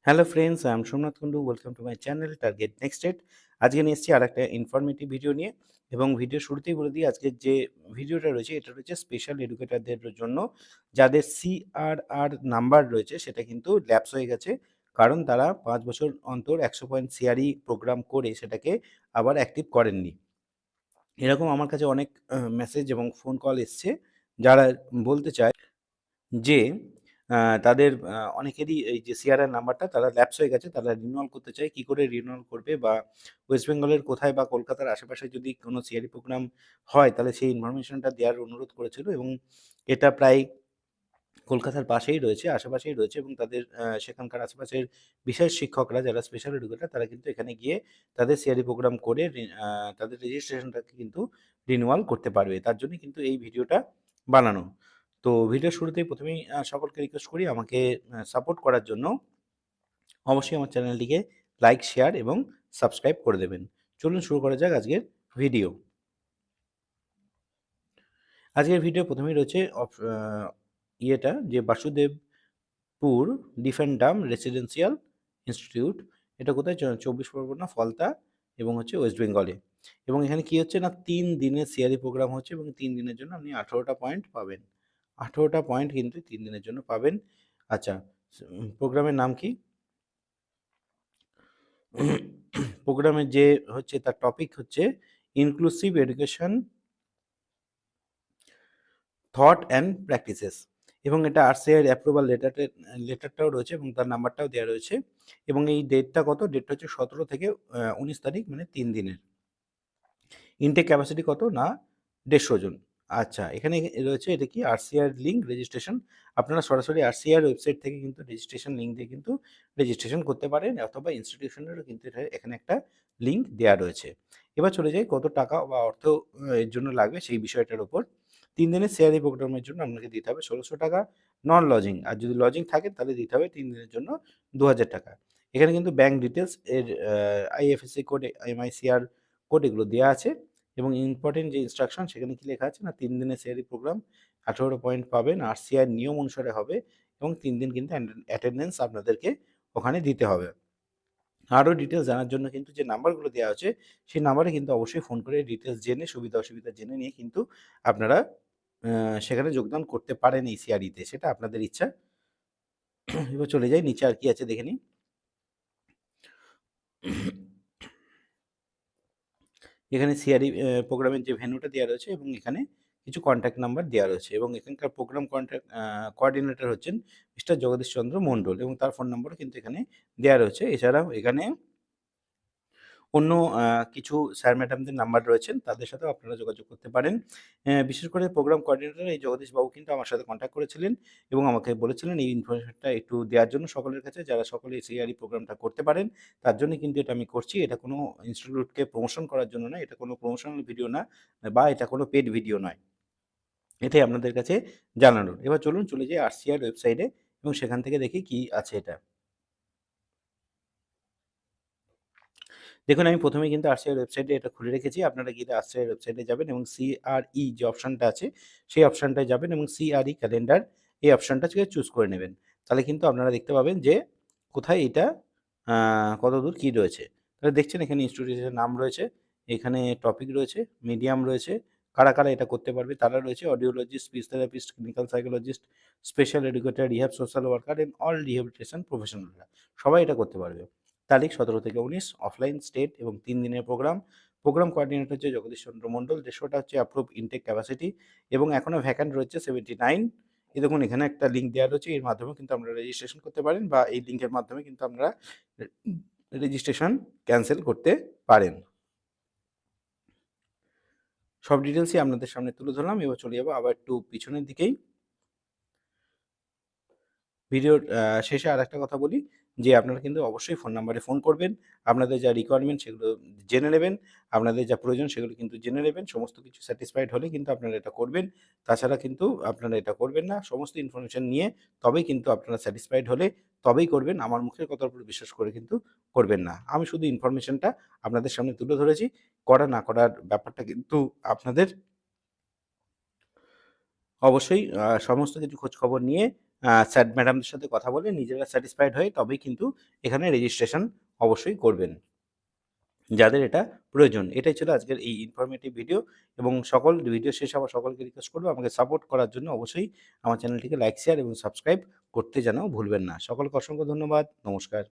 Hello friends, I am Somnath Kundu. Welcome to my channel target next date. আজকে নিয়ে এসেছি আরেকটা ইনফরমেটিভ ভিডিও নিয়ে এবং ভিডিও শুরুতেই বলে দিই আজকের যে ভিডিওটা রয়েছে এটা রয়েছে স্পেশাল এডুকেটরদের জন্য, যাদের সিআরআর নাম্বার রয়েছে সেটা কিন্তু ল্যাপস হয়ে গেছে, কারণ তারা ৫ বছর অন্তর ১০০ পয়েন্ট সিআরই প্রোগ্রাম করে সেটাকে আবার অ্যাক্টিভ করেননি। এরকম আমার কাছে অনেক মেসেজ এবং ফোন কল এসছে, যারা বলতে চায় যে তাদের অনেকেরই এই যে সিআরআর নাম্বারটা তারা ল্যাপস হয়ে গেছে। তারা রিনিউয়াল করতে চায়। কি করে রিনিউয়াল করবে, বা ওয়েস্ট বেঙ্গলের কোথায় বা কলকাতার আশেপাশে যদি কোনো সিআরই প্রোগ্রাম হয় তাহলে সেই ইনফরমেশনটা দেওয়ার অনুরোধ করেছিল। এবং এটা প্রায় কলকাতার পাশেই রয়েছে, আশেপাশেই রয়েছে, এবং তাদের সেখানকার আশেপাশের বিশেষ শিক্ষকরা যারা স্পেশাল এডুকেটর তারা কিন্তু এখানে গিয়ে তাদের সিআরই প্রোগ্রাম করে তাদের রেজিস্ট্রেশনটাকে কিন্তু রিনিউয়াল করতে পারবে। তার জন্যই কিন্তু এই ভিডিওটা বানানো। তো ভিডিওর শুরুতেই প্রথমেই সকলকে রিকোয়েস্ট করি আমাকে সাপোর্ট করার জন্য অবশ্যই আমার চ্যানেলটিকে লাইক, শেয়ার এবং সাবস্ক্রাইব করে দেবেন। চলুন শুরু করা যাক আজকের ভিডিও। আজকের ভিডিও প্রথমেই রয়েছে ইয়েটা যে বাসুদেবপুর ডিফেন্ডাম রেসিডেন্সিয়াল ইনস্টিটিউট। এটা কোথায়? ২৪ পরগনা, ফলতা, এবং হচ্ছে ওয়েস্ট বেঙ্গলে। এবং এখানে কি হচ্ছে না, ৩ দিনের সিআরই প্রোগ্রাম হচ্ছে এবং ৩ দিনের জন্য আপনি ১৮টা পয়েন্ট পাবেন। ১৮টা পয়েন্ট কিন্তু ৩ দিনের জন্য পাবেন। আচ্ছা, প্রোগ্রামের নাম কি? প্রোগ্রামের যে হচ্ছে তার টপিক হচ্ছে inclusive education thought and practices, এবং এটা আরসিআই এর অ্যাপ্রুভাল লেটারটাও রয়েছে এবং তার নাম্বারটাও দেওয়া রয়েছে। এবং এই ডেটটা কত? ডেটটা হচ্ছে ১৭ থেকে ১৯ তারিখ, মানে ৩ দিনের। ইনটেক ক্যাপাসিটি কত? না, ১৫০ জন। আচ্ছা, এখানে রয়েছে এটা কি আরসিআর লিঙ্ক রেজিস্ট্রেশন। আপনারা সরাসরি আরসিআর ওয়েবসাইট থেকে কিন্তু রেজিস্ট্রেশন লিঙ্ক দিয়ে কিন্তু রেজিস্ট্রেশন করতে পারেন, অথবা ইনস্টিটিউশনেরও কিন্তু এখানে একটা লিঙ্ক দেওয়া রয়েছে। এবার চলে যাই কত টাকা বা অর্থ এর জন্য লাগবে সেই বিষয়টার উপর। ৩ দিনের সিআরই প্রোগ্রামের জন্য আপনাকে দিতে হবে ১৬০০ টাকা নন লজিং, আর যদি লজিং থাকে তাহলে দিতে হবে ৩ দিনের জন্য ২,০০০ টাকা। এখানে কিন্তু ব্যাংক ডিটেলস এর আইএফএসসি কোড, এমআইসিআর কোড এগুলো দেওয়া আছে। এবং ইম্পর্টেন্ট যে ইনস্ট্রাকশন সেখানে কি লেখা আছে না, ৩ দিনের সিআরই প্রোগ্রাম ১৮ পয়েন্ট পাবেন, আরসিআই নিয়ম অনুসারে হবে, এবং ৩ দিন কিন্তু অ্যাটেন্ডেন্স আপনাদেরকে ওখানে দিতে হবে। আরও ডিটেলস জানার জন্য কিন্তু যে নাম্বারগুলো দেওয়া আছে সেই নাম্বারে কিন্তু অবশ্যই ফোন করে ডিটেলস জেনে সুবিধা অসুবিধা জেনে নিয়ে কিন্তু আপনারা সেখানে যোগদান করতে পারেন এই সিআরইতে, সেটা আপনাদের ইচ্ছা। এবার চলে যাই নিচে আর কি আছে দেখে নিই। এখানে সিআরই প্রোগ্রামের যে ভেন্যুটা দেওয়া রয়েছে এবং এখানে কিছু কন্ট্যাক্ট নাম্বার দেওয়া রয়েছে, এবং এখানকার প্রোগ্রাম কোঅর্ডিনেটর হচ্ছেন মিস্টার জগদীশ চন্দ্র মণ্ডল, এবং তার ফোন নম্বরও কিন্তু এখানে দেওয়া রয়েছে। এছাড়াও এখানে অন্য কিছু স্যার ম্যাডামদের নাম্বার রয়েছেন, তাদের সাথেও আপনারা যোগাযোগ করতে পারেন। বিশেষ করে প্রোগ্রাম কোঅর্ডিনেটর এই জগদীশ বাবু কিন্তু আমার সাথে কন্ট্যাক্ট করেছিলেন এবং আমাকে বলেছিলেন এই ইনফরমেশনটা একটু দেওয়ার জন্য সকলের কাছে, যারা সকলে এই সিআরই প্রোগ্রামটা করতে পারেন। তার জন্যই কিন্তু এটা আমি করছি। এটা কোনো ইনস্টিটিউটকে প্রমোশন করার জন্য নয়, এটা কোনো প্রমোশনাল ভিডিও না, বা এটা কোনো পেইড ভিডিও নয়। এটাই আপনাদের কাছে জানানোর। এবার চলুন চলে যাই আরসিআর ওয়েবসাইটে এবং সেখান থেকে দেখি কি আছে এটা। দেখুন, আমি প্রথমেই কিন্তু আরসিআই ওয়েবসাইটে এটা খুলে রেখেছি। আপনারা গিয়ে আরসিআই ওয়েবসাইটে যাবেন এবং সিআরই যে অপশনটা আছে সেই অপশনটায় যাবেন এবং সিআরই ক্যালেন্ডার এই অপশনটা থেকে চুজ করে নেবেন। তাহলে কিন্তু আপনারা দেখতে পাবেন যে কোথায় এটা কতদূর কি রয়েছে। তাহলে দেখছেন এখানে ইনস্টিটিউটের নাম রয়েছে, এখানে টপিক রয়েছে, মিডিয়াম রয়েছে, কারা এটা করতে পারবে তারা রয়েছে, audiologist, speech therapist, clinical psychologist, special educator, rehab social worker and all rehabilitation প্রফেশনালরা সবাই এটা করতে পারবে। তারিখ ১৭ থেকে ১৯, অফলাইন, স্টেট, এবং ৩ দিনের প্রোগ্রাম। প্রোগ্রাম কোঅর্ডিনেটর হচ্ছে জগদীশ চন্দ্র মণ্ডল, ১৫০টা হচ্ছে অ্যাপ্রুভ ইনটেক ক্যাপাসিটি, এবং এখনো ভ্যাকান্ট রয়েছে 79। এই দেখুন এখানে একটা লিঙ্ক দেওয়া রয়েছে, এর মাধ্যমে কিন্তু আপনারা রেজিস্ট্রেশন করতে পারেন, বা এই লিঙ্কের মাধ্যমে কিন্তু আপনারা রেজিস্ট্রেশন ক্যানসেল করতে পারেন। সব ডিটেলসই আপনাদের সামনে তুলে ধরলাম। এবার চলে যাবো আবার একটু পিছনের দিকেই। ভিডিওর শেষে আরেকটা কথা বলি যে আপনারা কিন্তু অবশ্যই ফোন নাম্বারে ফোন করবেন। আপনাদের যা রিকোয়ারমেন্ট সেগুলো জেনে নেবেন। আপনাদের যা প্রয়োজন সেগুলো কিন্তু জেনে নেবেন। সমস্ত কিছু স্যাটিসফাইড হলে কিন্তু আপনারা এটা করবেন। তাছাড়া কিন্তু আপনারা এটা করবেন না। সমস্ত ইনফরমেশন নিয়ে তবেই কিন্তু আপনারা স্যাটিসফাইড হলে তবেই করবেন। আমার মুখের কথার উপর বিশ্বাস করে কিন্তু করবেন না। আমি শুধু ইনফরমেশনটা আপনাদের সামনে তুলে ধরেছি। করা না করার ব্যাপারটা কিন্তু আপনাদের। অবশ্যই সমস্ত কিছু খোঁজখবর নিয়ে স্যার ম্যাডামদের সাথে কথা বলে নিজেরা স্যাটিসফাইড হয়ে তবেই কিন্তু এখানে রেজিস্ট্রেশন অবশ্যই করবেন, যাদের এটা প্রয়োজন। এটাই ছিল আজকের এই ইনফরমেটিভ ভিডিও এবং সকল ভিডিও শেষে আবার সকলকে রিকোয়েস্ট করব আমাকে সাপোর্ট করার জন্য অবশ্যই আমার চ্যানেলটিকে লাইক, শেয়ার এবং সাবস্ক্রাইব করতে যেন ভুলবেন না। সকলকে অসংখ্য ধন্যবাদ। নমস্কার।